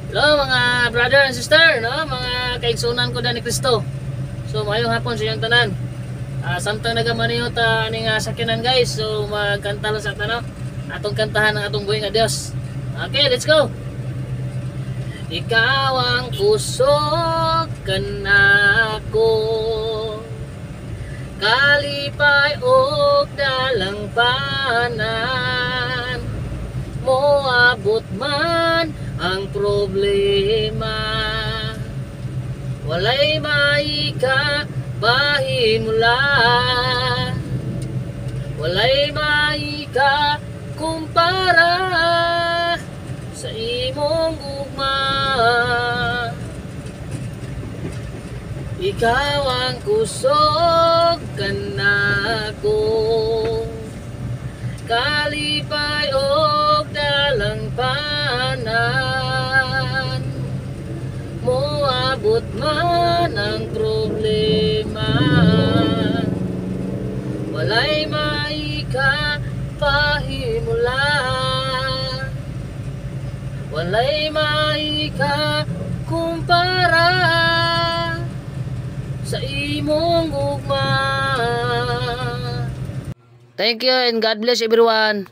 Hello mga brother and sister, no? Mga kaigsunan ko na ni Kristo. So mayong hapon sa inyong tanan. Samtang nagamaniho ta ning sakyanan guys. So magkanta lang sa tanong. Atong kantahan ang atong buhay nga Dios. Okay, let's go. Ikaw ang kusog kanako, kalipay og dalang panan, moabot man ang problema, walay maika bahimula, walay maika kumpara sa imong gugma. Ikaw ang kusog kanako, kalipay og dalang panan, moabot man ang problema, walay maika pahimula, walay maika kumpara sa imong gugma. Thank you and God bless everyone.